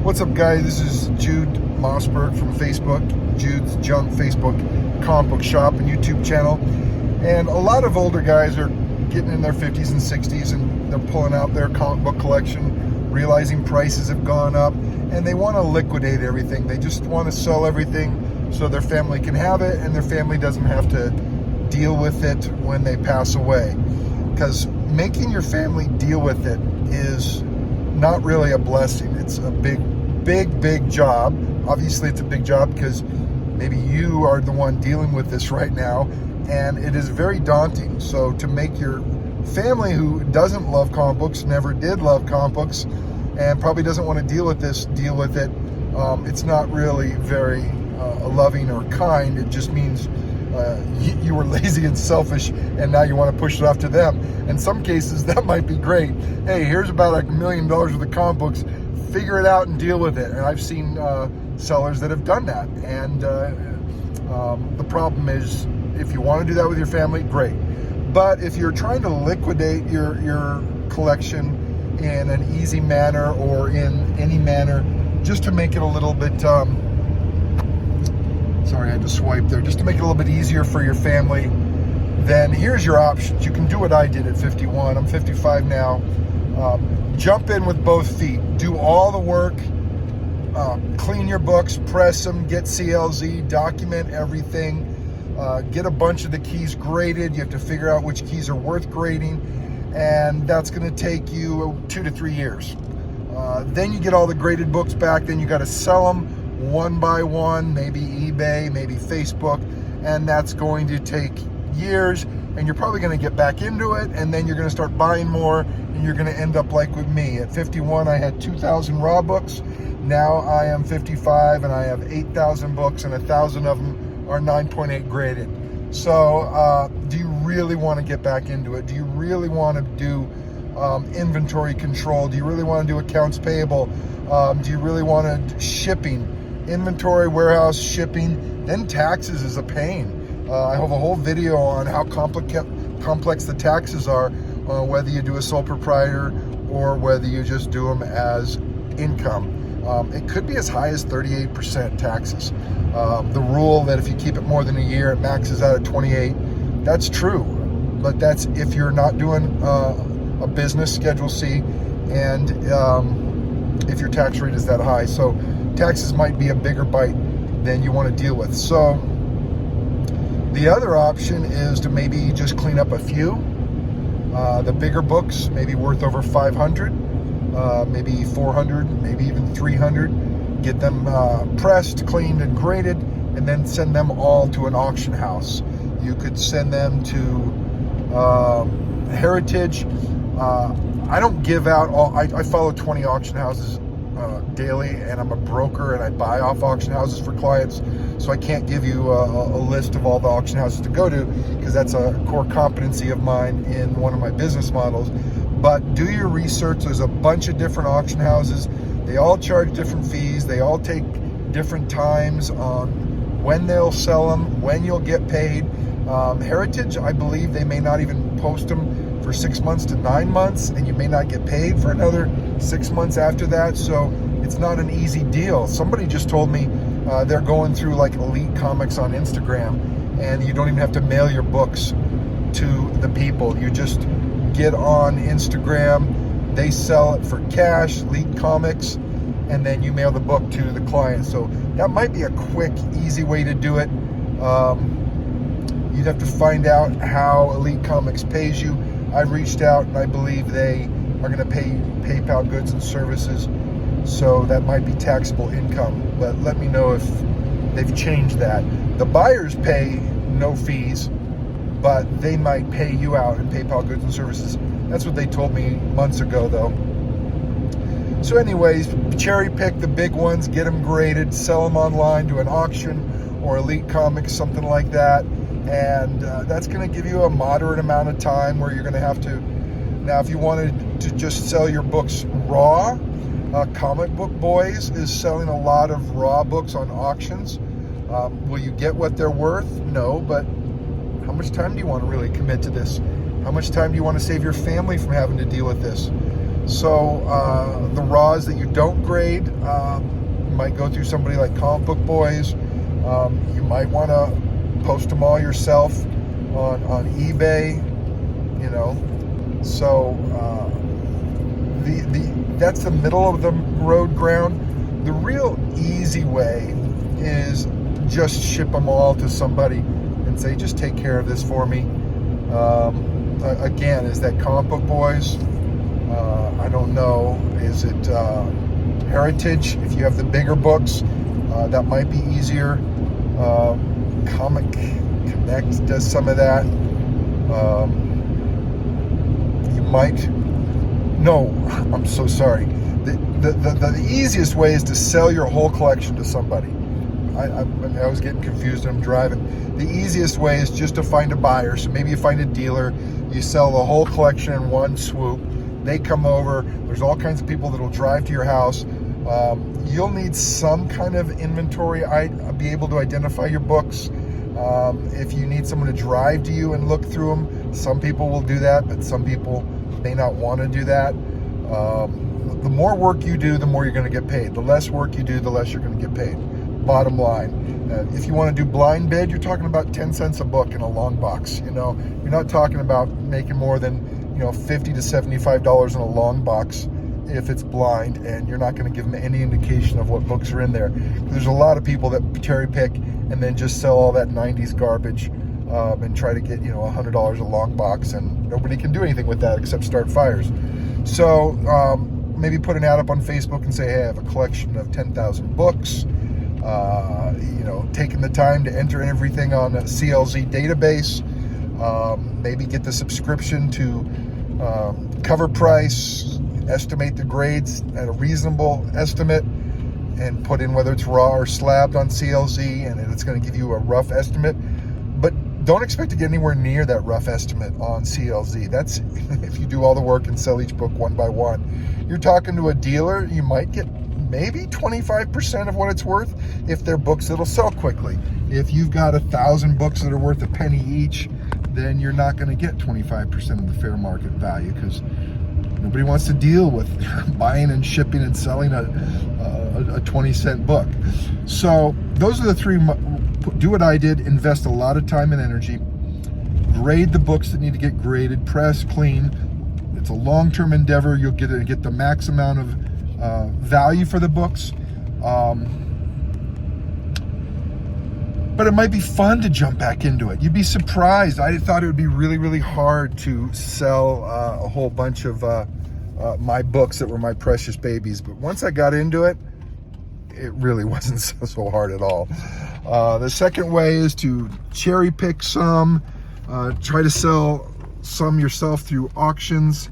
What's up, guys? This is Jude Mossberg from Facebook, Jude's Junk Facebook comic book shop and YouTube channel. And a lot of older guys are getting in their 50s and 60s and they're pulling out their comic book collection, realizing prices have gone up, and they want to liquidate everything. They just want to sell everything so their family can have it and their family doesn't have to deal with it when they pass away. Because making your family deal with it is not really a blessing. It's a big job. Obviously it's a big job because maybe you are the one dealing with this right now, and it is very daunting. So to make your family who doesn't love comic books, never did love comic books, and probably doesn't want to deal with this, deal with it, it's not really very loving or kind. It just means you were lazy and selfish, and now you want to push it off to them. In some cases, that might be great. Hey, here's about $1 million worth of comic books. Figure it out and deal with it. And I've seen sellers that have done that. And the problem is, if you want to do that with your family, great. But if you're trying to liquidate your collection in an easy manner or in any manner, just to make it a little bit sorry, I had to swipe there. Just to make it a little bit easier for your family, then here's your options. You can do what I did at 51. I'm 55 now. Jump in with both feet. Do all the work. Clean your books, press them, get CLZ, document everything. Get a bunch of the keys graded. You have to figure out which keys are worth grading, and that's going to take you 2 to 3 years. Then you get all the graded books back. Then you got to sell them one by one, maybe eBay, maybe Facebook, and that's going to take years, and you're probably going to get back into it, and then you're going to start buying more, and you're going to end up like with me. At 51, I had 2,000 raw books. Now I am 55, and I have 8,000 books, and 1,000 of them are 9.8 graded. So do you really want to get back into it? Do you really want to do inventory control? Do you really want to do accounts payable? Do you really want to shipping? Inventory, warehouse, shipping, then taxes is a pain. I have a whole video on how complex the taxes are, whether you do a sole proprietor or whether you just do them as income. It could be as high as 38% taxes. The rule that if you keep it more than a year, it maxes out at 28. That's true, but that's if you're not doing a business, Schedule C, and if your tax rate is that high. So taxes might be a bigger bite than you want to deal with. So the other option is to maybe just clean up a few. The bigger books, maybe worth over 500, maybe 400, maybe even 300. Get them pressed, cleaned, and graded, and then send them all to an auction house. You could send them to Heritage. I don't give out all. I follow 20 auction houses daily, and I'm a broker, and I buy off auction houses for clients, so I can't give you a list of all the auction houses to go to, because that's a core competency of mine in one of my business models. But do your research. There's a bunch of different auction houses. They all charge different fees. They all take different times on when they'll sell them, when you'll get paid. Heritage, I believe they may not even post them for 6 months to 9 months, and you may not get paid for another 6 months after that. So it's not an easy deal. Somebody just told me they're going through like Elite Comics on Instagram, and you don't even have to mail your books to the people. You just get on Instagram, they sell it for cash, Elite Comics, and then you mail the book to the client. So that might be a quick, easy way to do it. You'd have to find out how Elite Comics pays you. I reached out, and I believe they are going to pay PayPal goods and services, so that might be taxable income. But let me know if they've changed that. The buyers pay no fees, but they might pay you out in PayPal goods and services. That's what they told me months ago, though. So anyways, cherry pick the big ones, get them graded, sell them online to an auction or Elite Comics, something like that. And that's going to give you a moderate amount of time where you're going to have to. Now, if you wanted to just sell your books raw, Comic Book Boys is selling a lot of raw books on auctions. Will you get what they're worth? No, but how much time do you want to really commit to this? How much time do you want to save your family from having to deal with this? So the raws that you don't grade, you might go through somebody like Comic Book Boys. You might want to post them all yourself on eBay, you know. So that's the middle of the road ground. The real easy way is just ship them all to somebody and say, just take care of this for me. Again, is that Comic Book Boys? I don't know. Is it Heritage? If you have the bigger books, that might be easier. Comic Connect does some of that. You might. No, I'm so sorry. The easiest way is to sell your whole collection to somebody. I was getting confused when I'm driving. The easiest way is just to find a buyer. So maybe you find a dealer, you sell the whole collection in one swoop. They come over. There's all kinds of people that will drive to your house. You'll need some kind of inventory. Be able to identify your books. If you need someone to drive to you and look through them, some people will do that, but some people may not want to do that. The more work you do, the more you're going to get paid. The less work you do, the less you're going to get paid. Bottom line. If you want to do blind bid, you're talking about 10 cents a book in a long box. You know, you're not talking about making more than, you know, $50 to $75 in a long box if it's blind, and you're not going to give them any indication of what books are in there. There's a lot of people that cherry pick and then just sell all that 90s garbage and try to get, you know, $100 a long box, and nobody can do anything with that except start fires. So maybe put an ad up on Facebook and say, hey, I have a collection of 10,000 books. You know, taking the time to enter everything on a CLZ database. Maybe get the subscription to Cover Price, estimate the grades at a reasonable estimate, and put in whether it's raw or slabbed on CLZ, and it's going to give you a rough estimate. But don't expect to get anywhere near that rough estimate on CLZ. That's if you do all the work and sell each book one by one. You're talking to a dealer, you might get maybe 25% of what it's worth if they're books that'll sell quickly. If you've got 1,000 books that are worth a penny each, then you're not going to get 25% of the fair market value, because nobody wants to deal with buying and shipping and selling a 20-cent book. So those are the three. Do what I did, invest a lot of time and energy, grade the books that need to get graded, press, clean. It's a long-term endeavor. You'll get the max amount of value for the books. But it might be fun to jump back into it. You'd be surprised. I thought it would be really, really hard to sell a whole bunch of my books that were my precious babies. But once I got into it, it really wasn't so hard at all. The second way is to cherry pick some, try to sell some yourself through auctions,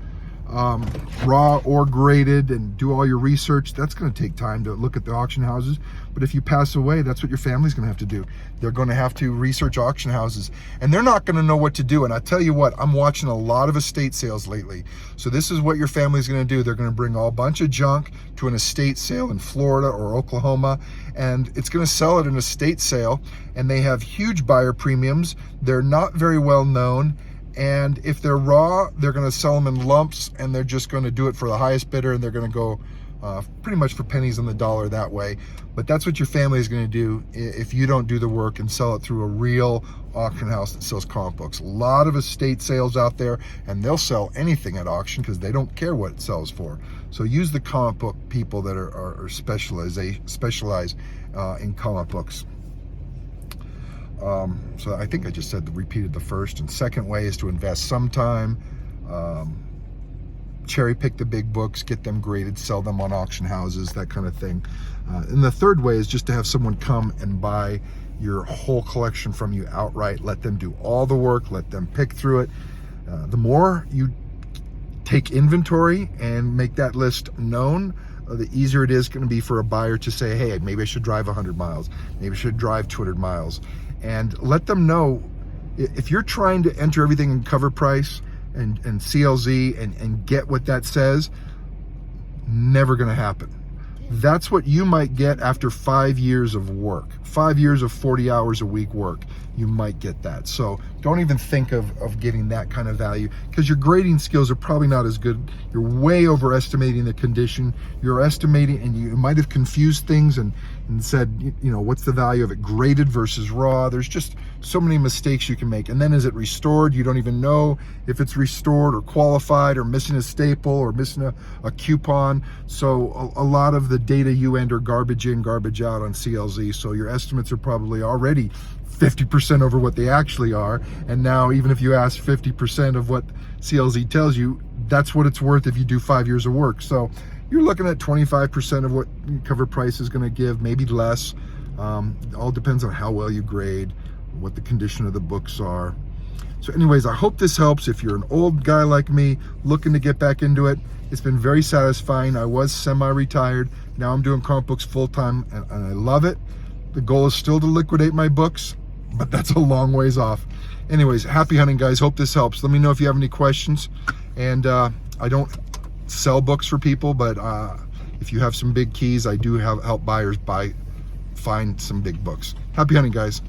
raw or graded, and do all your research. That's going to take time to look at the auction houses. But if you pass away, that's what your family's going to have to do. They're going to have to research auction houses, and they're not going to know what to do. And I tell you what, I'm watching a lot of estate sales lately. So this is what your family's going to do. They're going to bring a bunch of junk to an estate sale in Florida or Oklahoma, and it's going to sell at an estate sale, and they have huge buyer premiums. They're not very well known. And if they're raw, they're going to sell them in lumps, and they're just going to do it for the highest bidder, and they're going to go pretty much for pennies on the dollar that way. But that's what your family is going to do if you don't do the work and sell it through a real auction house that sells comic books. A lot of estate sales out there, and they'll sell anything at auction because they don't care what it sells for. So use the comic book people that are specialize in comic books. So I think I just repeated the first. And second way is to invest some time, cherry pick the big books, get them graded, sell them on auction houses, that kind of thing. And the third way is just to have someone come and buy your whole collection from you outright. Let them do all the work, let them pick through it. The more you take inventory and make that list known, the easier it is going to be for a buyer to say, hey, maybe I should drive 100 miles, maybe I should drive 200 miles. And let them know, if you're trying to enter everything in Cover Price and CLZ and get what that says, never going to happen. That's what you might get after 5 years of work, 5 years of 40 hours a week work. You might get that. So don't even think of getting that kind of value, because your grading skills are probably not as good. You're way overestimating the condition. You're estimating, and you might have confused things and said, you know, what's the value of it graded versus raw? There's just so many mistakes you can make. And then is it restored? You don't even know if it's restored or qualified or missing a staple or missing a coupon. So a lot of the data you enter garbage in, garbage out on CLZ. So your estimates are probably already 50% over what they actually are. And now even if you ask 50% of what CLZ tells you, that's what it's worth if you do 5 years of work. So you're looking at 25% of what cover price is going to give, maybe less. All depends on how well you grade, what the condition of the books are. So anyways, I hope this helps. If you're an old guy like me looking to get back into it, it's been very satisfying. I was semi-retired. Now I'm doing comic books full-time, and I love it. The goal is still to liquidate my books, but that's a long ways off. Anyways, happy hunting, guys. Hope this helps. Let me know if you have any questions. And I don't sell books for people, but if you have some big keys, I do help buyers find some big books. Happy hunting, guys.